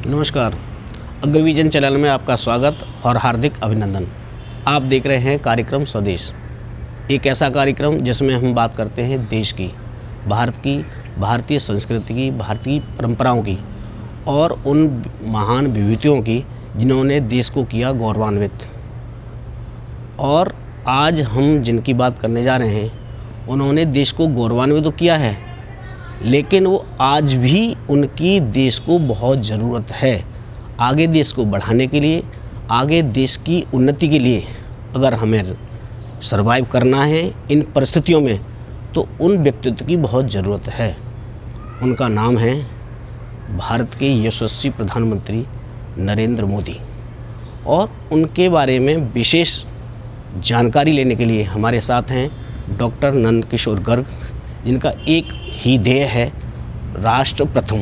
नमस्कार। अग्रविजन चैनल में आपका स्वागत और हार्दिक अभिनंदन। आप देख रहे हैं कार्यक्रम स्वदेश, एक ऐसा कार्यक्रम जिसमें हम बात करते हैं देश की, भारत की, भारतीय संस्कृति की, भारतीय परंपराओं की और उन महान विभूतियों की जिन्होंने देश को किया गौरवान्वित। और आज हम जिनकी बात करने जा रहे हैं उन्होंने देश को गौरवान्वित तो किया है, लेकिन वो आज भी उनकी देश को बहुत ज़रूरत है। आगे देश को बढ़ाने के लिए, आगे देश की उन्नति के लिए अगर हमें सर्वाइव करना है इन परिस्थितियों में, तो उन व्यक्तित्व की बहुत ज़रूरत है। उनका नाम है भारत के यशस्वी प्रधानमंत्री नरेंद्र मोदी। और उनके बारे में विशेष जानकारी लेने के लिए हमारे साथ हैं डॉक्टर नंद किशोर गर्ग, जिनका एक ही ध्येय है राष्ट्र प्रथम।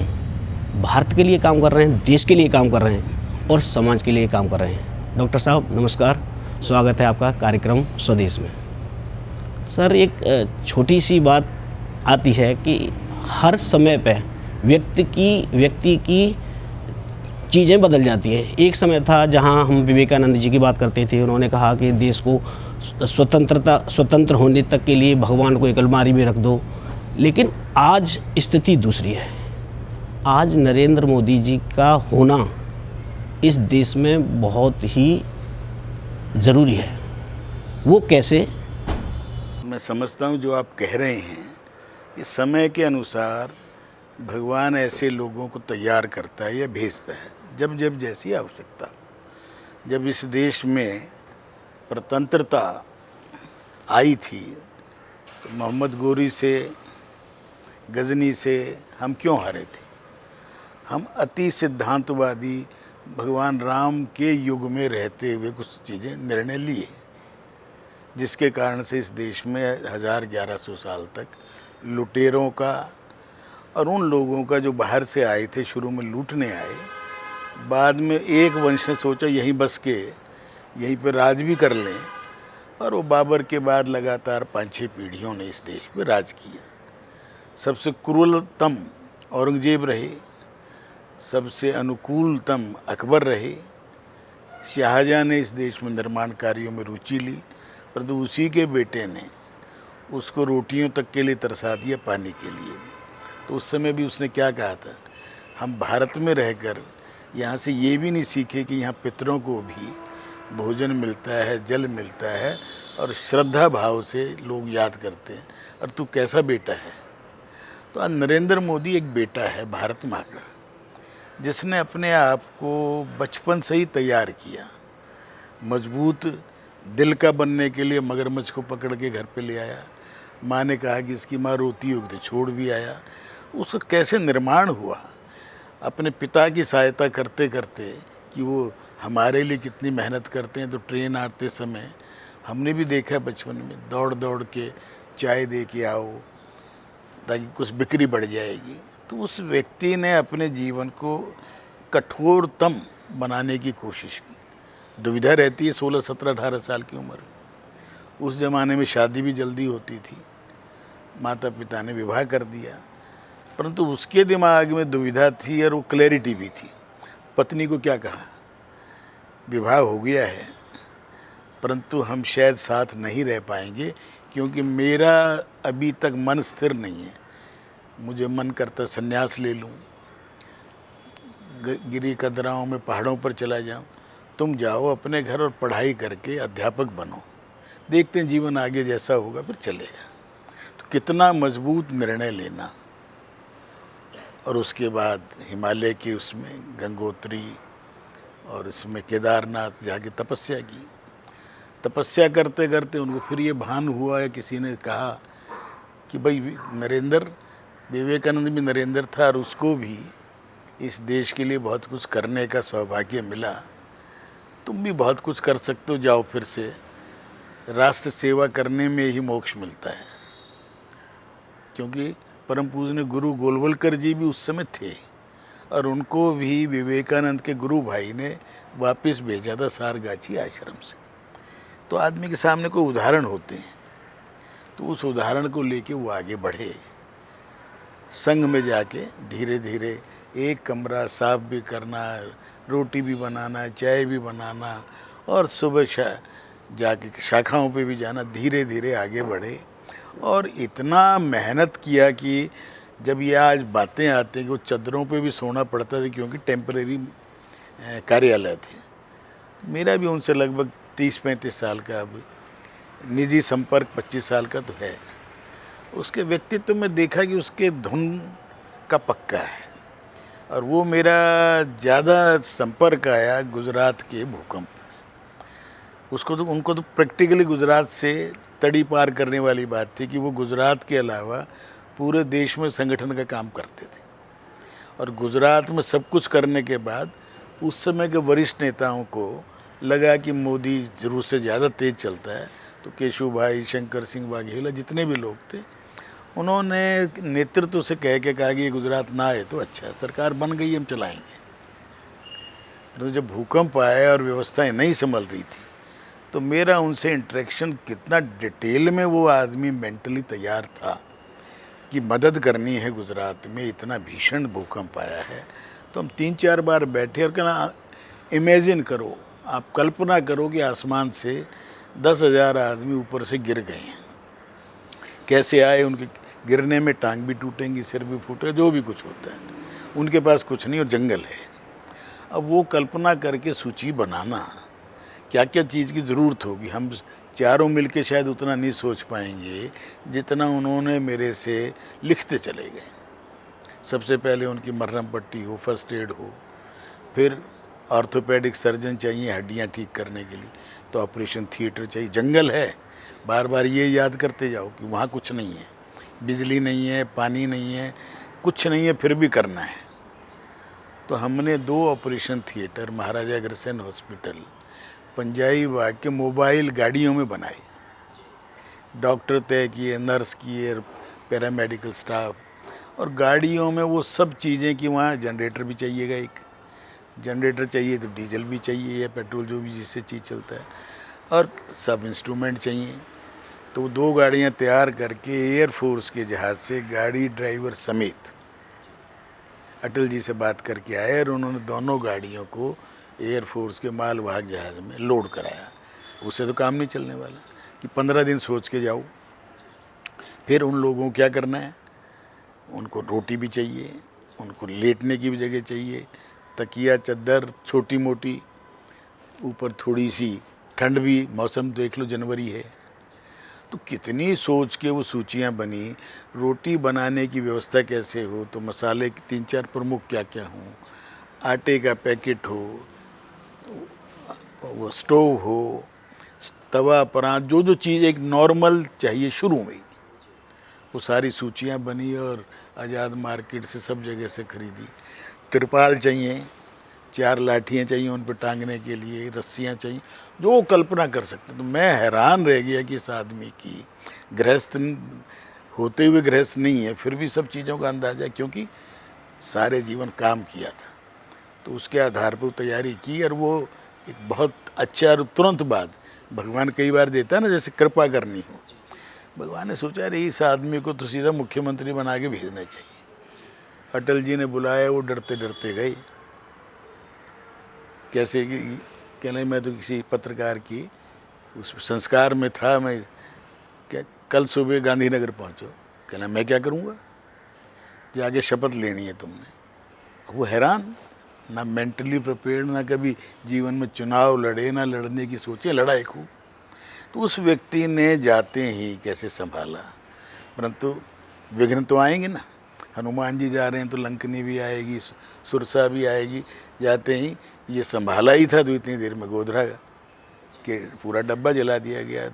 भारत के लिए काम कर रहे हैं, देश के लिए काम कर रहे हैं और समाज के लिए काम कर रहे हैं। डॉक्टर साहब नमस्कार, स्वागत है आपका कार्यक्रम स्वदेश में। सर, एक छोटी सी बात आती है कि हर समय पे व्यक्ति की चीज़ें बदल जाती हैं। एक समय था जहां हम विवेकानंद जी की बात करते थे, उन्होंने कहा कि देश को स्वतंत्र होने तक के लिए भगवान को एक अलमारी में रख दो। लेकिन आज स्थिति दूसरी है। आज नरेंद्र मोदी जी का होना इस देश में बहुत ही ज़रूरी है। वो कैसे? मैं समझता हूँ जो आप कह रहे हैं, इस समय के अनुसार भगवान ऐसे लोगों को तैयार करता है या भेजता है जब जब जैसी आवश्यकता। जब इस देश में स्वतंत्रता आई थी तो मोहम्मद गोरी से, गजनी से हम क्यों हारे थे? हम अति सिद्धांतवादी भगवान राम के युग में रहते हुए कुछ चीज़ें निर्णय लिए, जिसके कारण से इस देश में 1100 साल तक लुटेरों का और उन लोगों का जो बाहर से आए थे, शुरू में लूटने आए, बाद में एक वंश ने सोचा यहीं बस के यहीं पर राज भी कर लें, और वो बाबर के बाद लगातार 5-6 पीढ़ियों ने इस देश पर राज किया। सबसे क्रूरतम औरंगजेब रहे, सबसे अनुकूलतम अकबर रहे। शाहजहाँ ने इस देश में निर्माण कार्यों में रुचि ली, परंतु उसी के बेटे ने उसको रोटियों तक के लिए तरसा दिया, पानी के लिए। तो उस समय भी उसने क्या कहा था, हम भारत में रहकर यहाँ से ये भी नहीं सीखे कि यहाँ पितरों को भी भोजन मिलता है, जल मिलता है और श्रद्धा भाव से लोग याद करते हैं, और तू कैसा बेटा है। तो आज नरेंद्र मोदी एक बेटा है भारत माँ का, जिसने अपने आप को बचपन से ही तैयार किया। मजबूत दिल का बनने के लिए मगरमच्छ को पकड़ के घर पे ले आया। माँ ने कहा कि इसकी माँ रोती होगी तो छोड़ भी आया। उसका कैसे निर्माण हुआ, अपने पिता की सहायता करते करते, कि वो हमारे लिए कितनी मेहनत करते हैं। तो ट्रेन आते समय हमने भी देखा बचपन में, दौड़ दौड़ के चाय दे के आओ ताकि कुछ बिक्री बढ़ जाएगी। तो उस व्यक्ति ने अपने जीवन को कठोरतम बनाने की कोशिश की। दुविधा रहती है 16, 17, 18 साल की उम्र। उस ज़माने में शादी भी जल्दी होती थी, माता पिता ने विवाह कर दिया, परंतु उसके दिमाग में दुविधा थी और वो क्लैरिटी भी थी। पत्नी को क्या कहा, विवाह हो गया है परंतु हम शायद साथ नहीं रह पाएंगे, क्योंकि मेरा अभी तक मन स्थिर नहीं है। मुझे मन करता संन्यास ले लूँ, गिरी कदराओं में पहाड़ों पर चला जाऊँ। तुम जाओ अपने घर और पढ़ाई करके अध्यापक बनो, देखते हैं जीवन आगे जैसा होगा फिर चलेगा। तो कितना मजबूत निर्णय लेना। और उसके बाद हिमालय के उसमें गंगोत्री और इसमें केदारनाथ जाके तपस्या की। तपस्या करते करते उनको फिर ये भान हुआ, या किसी ने कहा कि भाई नरेंद्र, विवेकानंद भी नरेंद्र था और उसको भी इस देश के लिए बहुत कुछ करने का सौभाग्य मिला। तुम भी बहुत कुछ कर सकते हो, जाओ फिर से। राष्ट्र सेवा करने में ही मोक्ष मिलता है। क्योंकि परम पूजनीय गुरु गोलवलकर जी भी उस समय थे और उनको भी विवेकानंद के गुरु भाई ने वापस भेजा था सारगाछी आश्रम से। तो आदमी के सामने कोई उदाहरण होते हैं, तो उस उदाहरण को लेके वो आगे बढ़े। संघ में जाके धीरे धीरे एक कमरा साफ भी करना, रोटी भी बनाना, चाय भी बनाना, और सुबह जाके शाखाओं पे भी जाना। धीरे धीरे आगे बढ़े और इतना मेहनत किया कि जब ये आज बातें आती हैं कि वो चद्दरों पे भी सोना पड़ता था, क्योंकि टेम्परेरी कार्यालय थे। मेरा भी उनसे लगभग 30-35 साल का अब निजी संपर्क 25 साल का तो है। उसके व्यक्तित्व में देखा कि उसके धुन का पक्का है। और वो मेरा ज़्यादा संपर्क आया गुजरात के भूकंप। उनको तो प्रैक्टिकली गुजरात से तड़ी पार करने वाली बात थी कि वो गुजरात के अलावा पूरे देश में संगठन का काम करते थे। और गुजरात में सब कुछ करने के बाद उस समय के वरिष्ठ नेताओं को लगा कि मोदी ज़रूर से ज़्यादा तेज़ चलता है, तो केशु भाई, शंकर सिंह वाघेला, जितने भी लोग थे, उन्होंने नेतृत्व से कह के कहा कि ये गुजरात ना आए तो अच्छा है, सरकार बन गई, हम चलाएंगे। तो जब भूकंप आया और व्यवस्थाएं नहीं संभल रही थी, तो मेरा उनसे इंटरेक्शन कितना डिटेल में वो आदमी मेंटली तैयार था कि मदद करनी है। गुजरात में इतना भीषण भूकंप आया है, तो हम 3-4 बार बैठे और कहना, इमेजिन करो, आप कल्पना करो कि आसमान से 10,000 आदमी ऊपर से गिर गए हैं। कैसे आए, उनके गिरने में टांग भी टूटेंगी, सिर भी फूटेगा, जो भी कुछ होता है। उनके पास कुछ नहीं और जंगल है। अब वो कल्पना करके सूची बनाना, क्या क्या चीज़ की ज़रूरत होगी, हम चारों मिलके शायद उतना नहीं सोच पाएंगे जितना उन्होंने मेरे से लिखते चले गए। सबसे पहले उनकी मरहम पट्टी हो, फर्स्ट एड हो, फिर ऑर्थोपेडिक सर्जन चाहिए हड्डियां ठीक करने के लिए, तो ऑपरेशन थिएटर चाहिए। जंगल है, बार बार ये याद करते जाओ कि वहाँ कुछ नहीं है, बिजली नहीं है, पानी नहीं है, कुछ नहीं है, फिर भी करना है। तो हमने 2 operation theatre Maharaja Agrasen hospital Punjabi बाग के मोबाइल गाड़ियों में बनाए। डॉक्टर तय किए, नर्स किए, पैरामेडिकल स्टाफ, और गाड़ियों में वो सब चीज़ें कि वहाँ जनरेटर भी चाहिएगा, एक जनरेटर चाहिए तो डीजल भी चाहिए या पेट्रोल, जो भी जिससे चीज़ चलता है, और सब इंस्ट्रूमेंट चाहिए। तो 2 गाड़ियाँ तैयार करके एयरफोर्स के जहाज़ से गाड़ी ड्राइवर समेत अटल जी से बात करके आए और उन्होंने दोनों गाड़ियों को एयरफोर्स के मालवाहक जहाज़ में लोड कराया। उससे तो काम नहीं चलने वाला कि 15 दिन सोच के जाओ। फिर उन लोगों को क्या करना है, उनको रोटी भी चाहिए, उनको लेटने की भी जगह चाहिए, तकिया, चद्दर, छोटी मोटी, ऊपर थोड़ी सी ठंड भी, मौसम देख लो जनवरी है। तो कितनी सोच के वो सूचियाँ बनी। रोटी बनाने की व्यवस्था कैसे हो, तो मसाले 3-4 प्रमुख क्या क्या हों, आटे का पैकेट हो, वो स्टोव हो, तवा, परात, जो जो चीज़ एक नॉर्मल चाहिए शुरू में ही, वो सारी सूचियाँ बनी और आज़ाद मार्केट से सब जगह से खरीदी। तिरपाल चाहिए, 4 लाठियाँ चाहिए उन पर टांगने के लिए, रस्सियाँ चाहिए, जो कल्पना कर सकते। तो मैं हैरान रह गया कि इस आदमी की गृहस्थ होते हुए गृहस्थ नहीं है, फिर भी सब चीज़ों का अंदाज़ा, क्योंकि सारे जीवन काम किया था। तो उसके आधार पर तैयारी की और वो एक बहुत अच्छा, और तुरंत बाद भगवान कई बार देता है ना, जैसे कृपा करनी हो, भगवान ने सोचा अरे इस आदमी को तो सीधा मुख्यमंत्री बना के भेजना चाहिए। अटल जी ने बुलाया, वो डरते डरते गए। कैसे कि कहने, मैं तो किसी पत्रकार की उस संस्कार में था, मैं क्या कल सुबह गांधीनगर पहुंचो, कहना मैं क्या करूंगा, जाके शपथ लेनी है तुमने। वो हैरान, ना मेंटली प्रिपेयर्ड, ना कभी जीवन में चुनाव लड़े, ना लड़ने की सोचे, लड़ा एक खूब। तो उस व्यक्ति ने जाते ही कैसे संभाला। परंतु विघ्न तो आएंगे ना, हनुमान जी जा रहे हैं तो लंकनी भी आएगी, सुरसा भी आएगी। जाते ही ये संभाला ही था, तो इतनी देर में गोधरा के पूरा डब्बा जला दिया गया,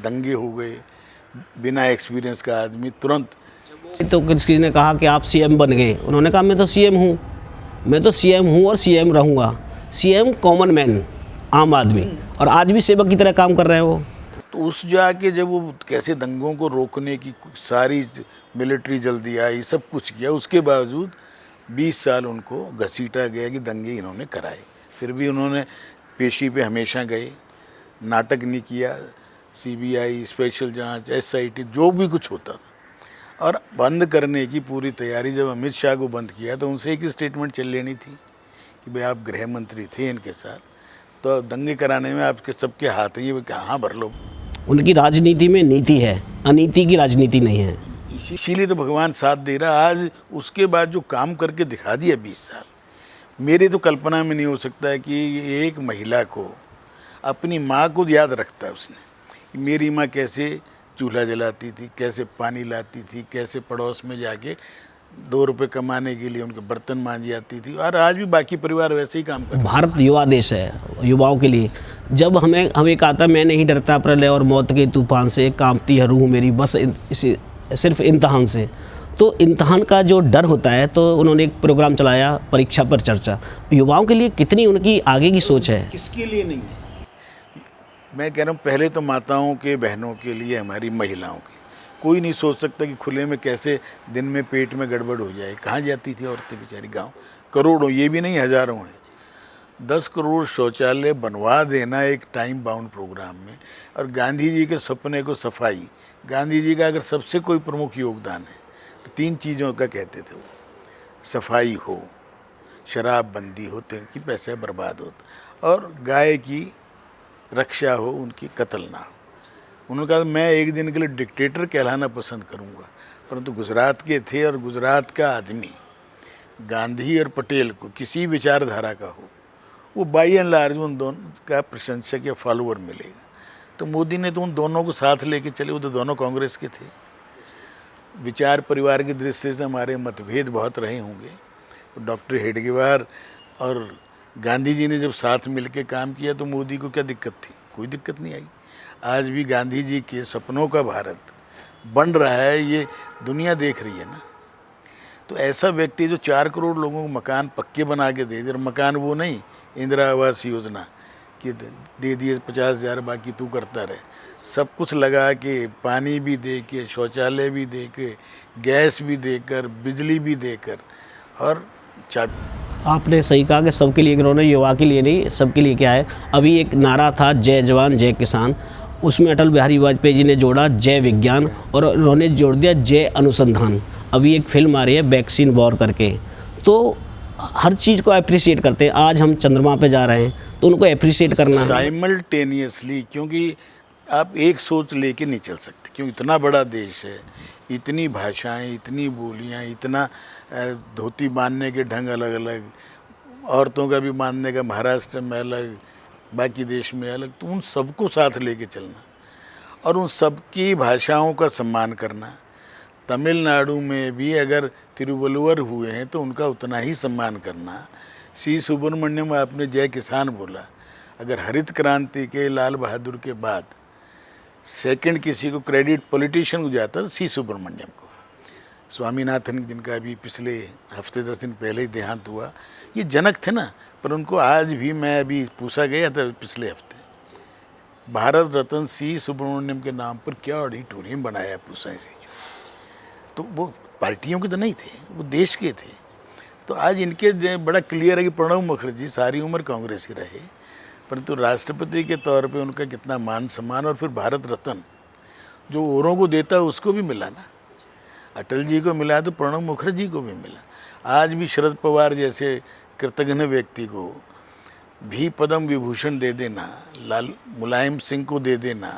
दंगे हो गए। बिना एक्सपीरियंस का आदमी तुरंत। तो किसी ने कहा कि आप सीएम बन गए, उन्होंने कहा मैं तो सीएम हूँ, मैं तो सीएम हूँ और सीएम रहूँगा। सीएम कॉमन मैन, आम आदमी, और आज भी सेवक की तरह काम कर रहे हैं वो। तो उस जाके जब वो कैसे दंगों को रोकने की सारी मिलिट्री जल्दी आई, सब कुछ किया, उसके बावजूद 20 साल उनको घसीटा गया कि दंगे इन्होंने कराए। फिर भी उन्होंने पेशी पे हमेशा गए, नाटक नहीं किया। सीबीआई, स्पेशल जांच, एसआईटी, जो भी कुछ होता था। और बंद करने की पूरी तैयारी जब अमित शाह को बंद किया तो उनसे एक ही स्टेटमेंट चल लेनी थी कि भाई आप गृह मंत्री थे इनके साथ, तो दंगे कराने में आपके सबके हाथ हैं, ये कहाँ भर लो। उनकी राजनीति में नीति है, अनीति की राजनीति नहीं है। इसीलिए तो भगवान साथ दे रहा। आज उसके बाद जो काम करके दिखा दिया 20 साल, मेरी तो कल्पना में नहीं हो सकता है कि एक महिला को, अपनी माँ को याद रखता है उसने कि मेरी माँ कैसे चूल्हा जलाती थी, कैसे पानी लाती थी, कैसे पड़ोस में जाके 2 रुपये कमाने के लिए उनके बर्तन मांजी आती थी, और आज भी बाकी परिवार वैसे ही काम करते हैं। भारत युवा देश है, युवाओं के लिए जब हमें एक आता, मैं नहीं डरता प्रलय और मौत के तूफान से, कांपती है रूह मेरी बस इसी सिर्फ इम्तहान से। तो इम्तहान का जो डर होता है, तो उन्होंने एक प्रोग्राम चलाया परीक्षा पर चर्चा। युवाओं के लिए कितनी उनकी आगे की सोच है? किसके लिए नहीं है? मैं कह रहा हूँ पहले तो माताओं के, बहनों के लिए, हमारी महिलाओं की। कोई नहीं सोच सकता कि खुले में कैसे दिन में पेट में गड़बड़ हो जाए। कहाँ जाती थी औरतें बेचारी गांव? करोड़ों, ये भी नहीं हज़ारों हैं। 10 करोड़ शौचालय बनवा देना एक टाइम बाउंड प्रोग्राम में, और गांधी जी के सपने को सफाई। गांधी जी का अगर सबसे कोई प्रमुख योगदान है तो 3 चीज़ों का कहते थे वो, सफाई हो, शराब बंदी हो कि पैसे बर्बाद हो, और गाय की रक्षा हो, उनकी कत्ल ना हो। उन्होंने कहा मैं एक दिन के लिए डिक्टेटर कहलाना पसंद करूंगा, परंतु गुजरात के थे, और गुजरात का आदमी गांधी और पटेल को किसी विचारधारा का हो, वो बाई एंड लार्ज उन दोनों का प्रशंसक या फॉलोअर मिलेगा। तो मोदी ने तो उन दोनों को साथ लेके चले, वो तो दोनों कांग्रेस के थे। विचार परिवार की दृष्टि से हमारे मतभेद बहुत रहे होंगे, तो डॉक्टर हेडगेवार और गांधी जी ने जब साथ मिलके काम किया तो मोदी को क्या दिक्कत थी? कोई दिक्कत नहीं आई। आज भी गांधी जी के सपनों का भारत बन रहा है, ये दुनिया देख रही है ना। तो ऐसा व्यक्ति जो 4 करोड़ लोगों को मकान पक्के बना के दे दे, और मकान वो नहीं इंदिरा आवास योजना कि दे दिए 50,000 बाकी तू करता रहे, सब कुछ लगा के, पानी भी दे के, शौचालय भी दे के, गैस भी देकर, बिजली भी देकर, और चाबी। आपने सही कहा कि सबके लिए इन्होंने, युवा के लिए नहीं, सबके लिए क्या है। अभी एक नारा था जय जवान जय किसान, उसमें अटल बिहारी वाजपेयी जी ने जोड़ा जय विज्ञान, और उन्होंने जोड़ दिया जय अनुसंधान। अभी एक फिल्म आ रही है वैक्सीन वॉर करके, तो हर चीज़ को अप्रिशिएट करते हैं। आज हम चंद्रमा पे जा रहे हैं तो उनको अप्रिशिएट करना है साइमल्टेनियसली, क्योंकि आप एक सोच लेके नहीं चल सकते, क्योंकि इतना बड़ा देश है, इतनी भाषाएं, इतनी बोलियां, इतना धोती बांधने के ढंग अलग अलग, औरतों का भी बांधने का महाराष्ट्र में अलग, बाकी देश में अलग। तो उन सबको साथ लेके चलना और उन सबकी भाषाओं का सम्मान करना। तमिलनाडु में भी अगर तिरुवल्लुवर हुए हैं तो उनका उतना ही सम्मान करना। सी सुब्रमण्यम, आपने जय किसान बोला, अगर हरित क्रांति के लाल बहादुर के बाद सेकंड किसी को क्रेडिट पॉलिटिशियन को जाता तो सी सुब्रमण्यम को। स्वामीनाथन जिनका अभी पिछले हफ्ते 10 दिन पहले ही देहांत हुआ, ये जनक थे ना, पर उनको आज भी, मैं अभी पूछा गया था पिछले हफ्ते, भारत रत्न सी सुब्रमण्यम के नाम पर क्या ऑडिटोरियम बनाया पूछा इसे। तो वो पार्टियों के तो नहीं थे, वो देश के थे। तो आज इनके बड़ा क्लियर है कि प्रणब मुखर्जी सारी उम्र कांग्रेस ही रहे, परंतु राष्ट्रपति के तौर पे उनका कितना मान सम्मान, और फिर भारत रत्न जो औरों को देता है उसको भी मिला ना। अटल जी को मिला तो प्रणब मुखर्जी को भी मिला। आज भी शरद पवार जैसे कृतघ्न व्यक्ति को भी पद्म विभूषण दे देना, लाल मुलायम सिंह को दे देना,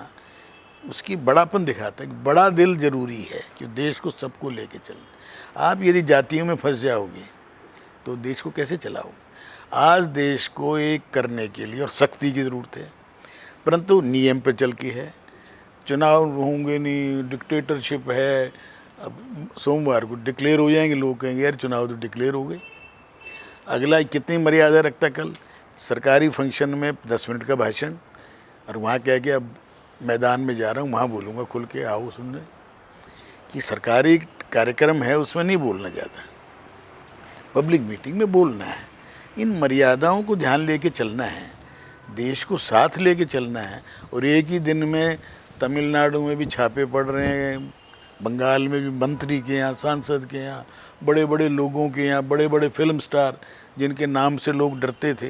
उसकी बड़ापन दिखाता है। बड़ा दिल जरूरी है कि देश को सबको लेके चलना। आप यदि जातियों में फंस जाओगे तो देश को कैसे चलाओगे? आज देश को एक करने के लिए और शक्ति की ज़रूरत है, परंतु नियम पे चल के है। चुनाव होंगे नहीं, डिक्टेटरशिप है। अब सोमवार को डिक्लेयर हो जाएंगे, लोग कहेंगे यार चुनाव तो डिक्लेयर हो गए। अगला कितनी मर्यादा रखता, कल सरकारी फंक्शन में 10 मिनट का भाषण, और वहाँ कह के अब मैदान में जा रहा हूँ, वहाँ बोलूँगा खुल के, आओ सुनने। कि सरकारी कार्यक्रम है उसमें नहीं बोलना चाहता, पब्लिक मीटिंग में बोलना है। इन मर्यादाओं को ध्यान लेके चलना है, देश को साथ लेके चलना है। और एक ही दिन में तमिलनाडु में भी छापे पड़ रहे हैं, बंगाल में भी मंत्री के यहाँ, सांसद के यहाँ, बड़े बड़े लोगों के यहाँ, बड़े बड़े फिल्म स्टार जिनके नाम से लोग डरते थे।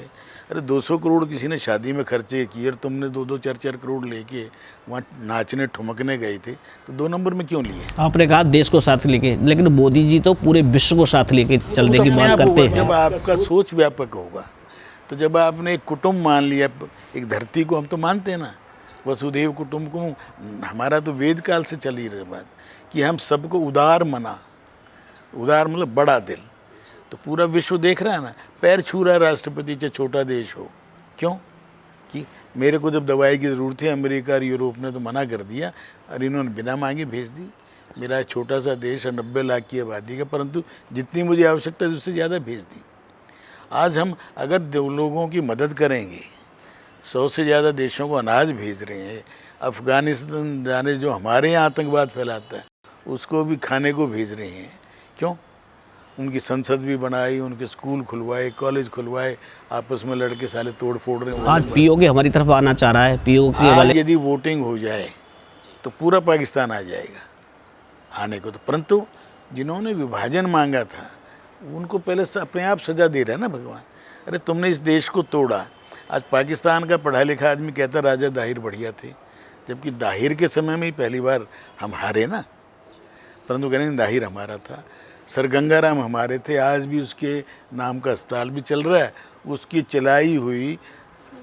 अरे 200 करोड़ किसी ने शादी में खर्चे किए और तुमने 2-2 4-4 करोड़ लेके वहाँ नाचने ठुमकने गए थे, तो 2 नंबर में क्यों लिए? आपने कहा देश को साथ लेके, लेकिन मोदी जी तो पूरे विश्व को साथ लेके चलने की बात करते हैं। जब आपका सोच व्यापक होगा, तो जब आपने एक कुटुंब मान लिया, एक धरती को हम तो मानते हैं ना, वसुधैव कुटुंब को, हमारा तो वेद काल से चल ही रही बात कि हम सबको उदार मना, उदार मतलब बड़ा दिल। तो पूरा विश्व देख रहा है ना, पैर छू रहा है राष्ट्रपति, चाहे छोटा देश हो। क्यों? कि मेरे को जब दवाई की ज़रूरत है, अमेरिका और यूरोप ने तो मना कर दिया और इन्होंने बिना मांगे भेज दी। मेरा छोटा सा देश है, 90 लाख की आबादी का, परंतु जितनी मुझे आवश्यकता है उससे ज़्यादा भेज दी। आज हम अगर 2 लोगों की मदद करेंगे, 100 से ज़्यादा देशों को अनाज भेज रहे हैं। अफ़गानिस्तान जाने जो हमारे यहाँ आतंकवाद फैलाता है, उसको भी खाने को भेज रहे हैं। क्यों? उनकी संसद भी बनाई, उनके स्कूल खुलवाए, कॉलेज खुलवाए, आपस में लड़के साले तोड़ फोड़ रहे हैं। आज पीओके हमारी तरफ आना चाह रहा है, पीओके वाले। यदि वोटिंग हो जाए तो पूरा पाकिस्तान आ जाएगा आने को। तो परंतु जिन्होंने विभाजन मांगा था उनको पहले से अपने आप सजा दे रहा है ना भगवान। अरे तुमने इस देश को तोड़ा। आज पाकिस्तान का पढ़ा लिखा आदमी कहता राजा दाहिर बढ़िया थे, जबकि दाहिर के समय में ही पहली बार हम हारे ना। परंतु कह रहे दाहिर हमारा था, सर गंगाराम हमारे थे, आज भी उसके नाम का अस्पताल भी चल रहा है। उसकी चलाई हुई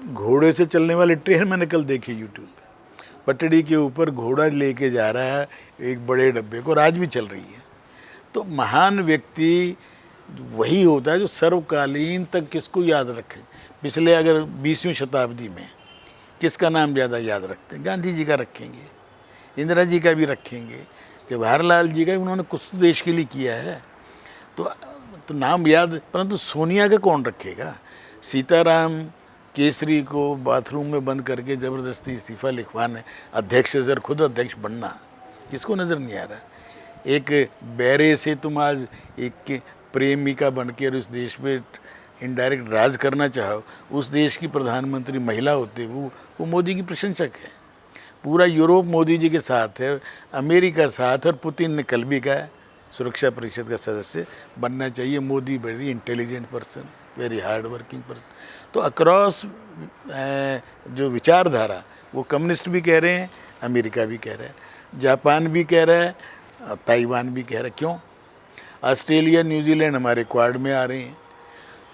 घोड़े से चलने वाली ट्रेन मैंने कल देखी यूट्यूब पे, पटड़ी के ऊपर घोड़ा लेके जा रहा है एक बड़े डब्बे को, और आज भी चल रही है। तो महान व्यक्ति वही होता है जो सर्वकालीन तक किसको याद रखे। पिछले अगर 20वीं शताब्दी में किसका नाम ज़्यादा याद रखते हैं? गांधी जी का रखेंगे, इंदिरा जी का भी रखेंगे, जवाहरलाल जी का, उन्होंने कुछ तो देश के लिए किया है। तो नाम याद, परंतु सोनिया का कौन रखेगा? सीताराम केसरी को बाथरूम में बंद करके ज़बरदस्ती इस्तीफ़ा लिखवाने, अध्यक्ष से सर खुद अध्यक्ष बनना, किसको नज़र नहीं आ रहा? एक बैरे से तुम आज एक प्रेमिका बन के और इस देश पे इनडायरेक्ट राज करना चाहो, उस देश की प्रधानमंत्री महिला होते हुए वो मोदी की प्रशंसक है। पूरा यूरोप मोदी जी के साथ है, अमेरिका साथ, और पुतिन ने कल भी कहा है सुरक्षा परिषद का सदस्य बनना चाहिए। Modi very intelligent person, very hard working person. तो अक्रॉस जो विचारधारा, वो कम्युनिस्ट भी कह रहे हैं, अमेरिका भी कह रहा है, जापान भी कह रहा है, ताइवान भी कह रहा है। क्यों? ऑस्ट्रेलिया न्यूजीलैंड हमारे क्वाड में आ रहे हैं।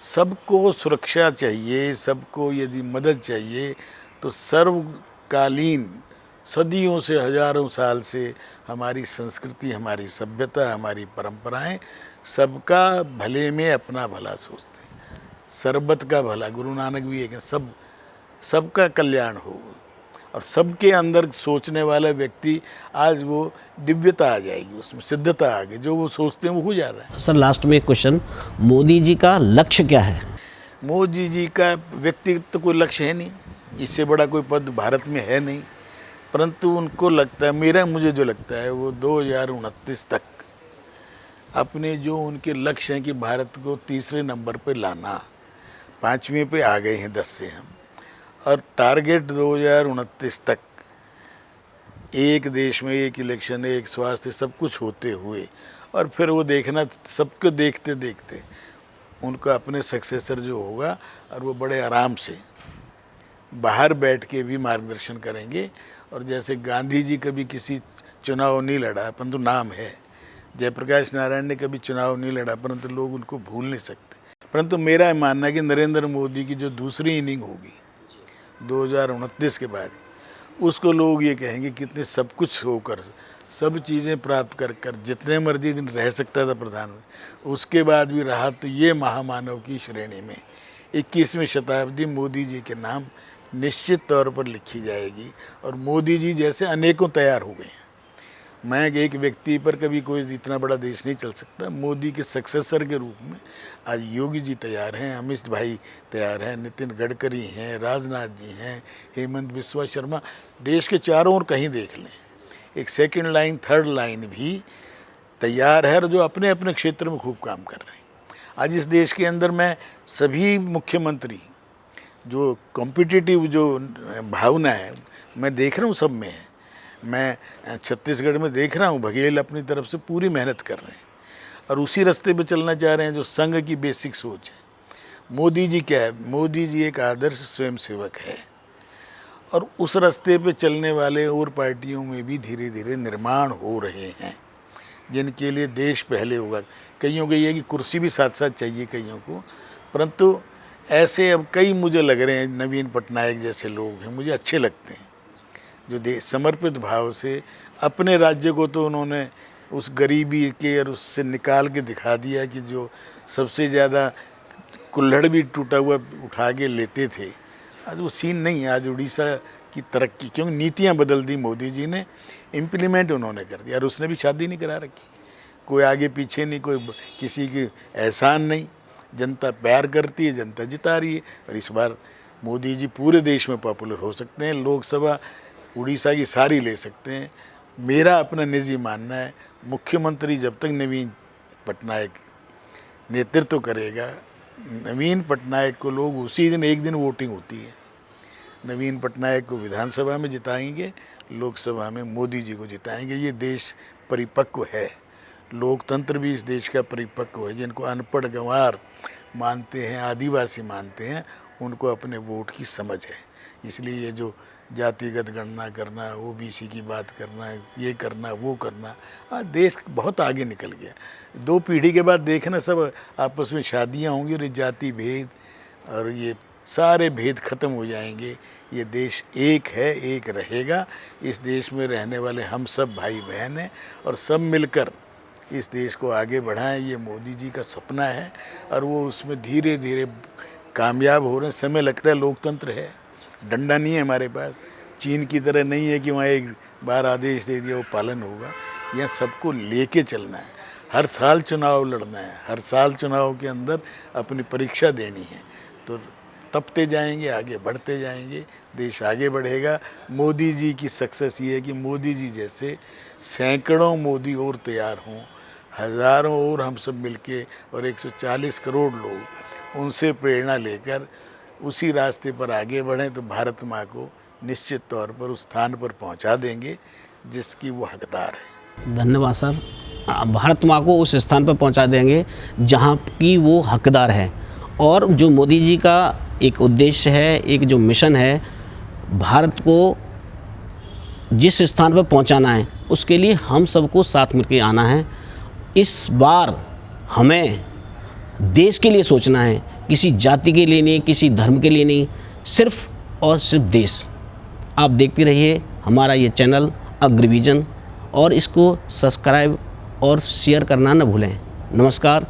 सबको सुरक्षा चाहिए, सबको यदि मदद चाहिए, तो सर्वकालीन सदियों से, हजारों साल से हमारी संस्कृति, हमारी सभ्यता, हमारी परंपराएं सबका भले में अपना भला सोचते हैं। सरबत का भला, गुरु नानक भी एक, सबका कल्याण हो, और सबके अंदर सोचने वाला व्यक्ति, आज वो दिव्यता आ जाएगी, उसमें सिद्धता आ गई, जो वो सोचते हैं वो हो जा रहा है। सर लास्ट में एक क्वेश्चन, मोदी जी का लक्ष्य क्या है? मोदी जी का व्यक्तिगत तो कोई लक्ष्य है नहीं, इससे बड़ा कोई पद भारत में है नहीं, परंतु उनको लगता है, मुझे जो लगता है, वो 2029 तक अपने जो उनके लक्ष्य हैं कि भारत को तीसरे नंबर पे लाना, 5वें पे आ गए हैं 10 से हम, और टारगेट 2029 तक एक देश में एक इलेक्शन, एक स्वास्थ्य, सब कुछ होते हुए, और फिर वो देखना, सबको देखते देखते उनका अपने सक्सेसर जो होगा, और वो बड़े आराम से बाहर बैठ के भी मार्गदर्शन करेंगे। और जैसे गांधी जी कभी किसी चुनाव नहीं लड़ा, परंतु नाम है, जयप्रकाश नारायण ने कभी चुनाव नहीं लड़ा, परंतु लोग उनको भूल नहीं सकते। परंतु मेरा मानना है कि नरेंद्र मोदी की जो दूसरी इनिंग होगी 2029 के बाद, उसको लोग ये कहेंगे कितने सब कुछ होकर, सब चीज़ें प्राप्त कर कर जितने मर्जी दिन रह सकता था प्रधानमंत्री, उसके बाद भी रहा, तो ये महामानव की श्रेणी में 21वीं शताब्दी मोदी जी के नाम निश्चित तौर पर लिखी जाएगी। और मोदी जी जैसे अनेकों तैयार हो गए हैं। मैं एक व्यक्ति पर कभी कोई इतना बड़ा देश नहीं चल सकता। मोदी के सक्सेसर के रूप में आज योगी जी तैयार हैं, अमित भाई तैयार हैं, नितिन गडकरी हैं, राजनाथ जी हैं, हेमंत बिस्वा शर्मा, देश के चारों ओर कहीं देख लें, एक सेकंड लाइन, थर्ड लाइन भी तैयार है, और जो अपने अपने क्षेत्र में खूब काम कर रहे हैं। आज इस देश के अंदर मैं सभी मुख्यमंत्री, जो कॉम्पिटिटिव जो भावना है मैं देख रहा हूँ सब में है। मैं छत्तीसगढ़ में देख रहा हूँ बघेल अपनी तरफ से पूरी मेहनत कर रहे हैं और उसी रास्ते पे चलना चाह रहे हैं जो संघ की बेसिक सोच है। मोदी जी क्या है? मोदी जी एक आदर्श स्वयंसेवक है और उस रास्ते पे चलने वाले और पार्टियों में भी धीरे धीरे निर्माण हो रहे हैं जिनके लिए देश पहले होगा। कईयों को ये है कि कुर्सी भी साथ साथ चाहिए कईयों को, परंतु ऐसे अब कई मुझे लग रहे हैं नवीन पटनायक जैसे लोग हैं, मुझे अच्छे लगते हैं जो देश समर्पित भाव से अपने राज्य को तो उन्होंने उस गरीबी के और उससे निकाल के दिखा दिया कि जो सबसे ज़्यादा कुल्हड़ भी टूटा हुआ उठा के लेते थे, आज वो सीन नहीं है। आज उड़ीसा की तरक्की क्योंकि नीतियाँ बदल दी मोदी जी ने, इम्प्लीमेंट उन्होंने कर दिया और उसने भी शादी नहीं करा रखी, कोई आगे पीछे नहीं, कोई किसी की एहसान नहीं। जनता प्यार करती है, जनता जिता रही है और इस बार मोदी जी पूरे देश में पॉपुलर हो सकते हैं। लोकसभा उड़ीसा की सारी ले सकते हैं। मेरा अपना निजी मानना है मुख्यमंत्री जब तक नवीन पटनायक नेतृत्व करेगा, नवीन पटनायक को लोग उसी दिन एक दिन वोटिंग होती है, नवीन पटनायक को विधानसभा में जिताएंगे, लोकसभा में मोदी जी को जिताएंगे। ये देश परिपक्व है, लोकतंत्र भी इस देश का परिपक्व है। जिनको अनपढ़ गंवार मानते हैं, आदिवासी मानते हैं, उनको अपने वोट की समझ है। इसलिए ये जो जातिगत गणना करना, ओबीसी की बात करना, ये करना वो करना, आज देश बहुत आगे निकल गया। 2 पीढ़ी के बाद देखना सब आपस में शादियां होंगी और ये जाति भेद और ये सारे भेद खत्म हो जाएंगे। ये देश एक है, एक रहेगा। इस देश में रहने वाले हम सब भाई बहन हैं और सब मिलकर इस देश को आगे बढ़ाएं। ये मोदी जी का सपना है और वो उसमें धीरे धीरे कामयाब हो रहे हैं। समय लगता है, लोकतंत्र है, डंडा नहीं है हमारे पास, चीन की तरह नहीं है कि वहाँ एक बार आदेश दे दिया वो पालन होगा। यहाँ सबको लेके चलना है, हर साल चुनाव लड़ना है, हर साल चुनाव के अंदर अपनी परीक्षा देनी है, तो तपते जाएंगे, आगे बढ़ते जाएंगे, देश आगे बढ़ेगा। मोदी जी की सक्सेस ये है कि मोदी जी जैसे सैकड़ों मोदी और तैयार हों, हज़ारों और हम सब मिलके और 140 करोड़ लोग उनसे प्रेरणा लेकर उसी रास्ते पर आगे बढ़ें तो भारत माँ को निश्चित तौर पर उस स्थान पर पहुँचा देंगे जिसकी वो हकदार है। धन्यवाद सर। भारत माँ को उस स्थान पर पहुँचा देंगे जहाँ की वो हकदार है। और जो मोदी जी का एक उद्देश्य है, एक जो मिशन है, भारत को जिस स्थान पर पहुँचाना है उसके लिए हम सबको साथ मिलकर आना है। इस बार हमें देश के लिए सोचना है, किसी जाति के लिए नहीं, किसी धर्म के लिए नहीं, सिर्फ और सिर्फ देश। आप देखते रहिए हमारा ये चैनल अग्रविजन और इसको सब्सक्राइब और शेयर करना न भूलें। नमस्कार।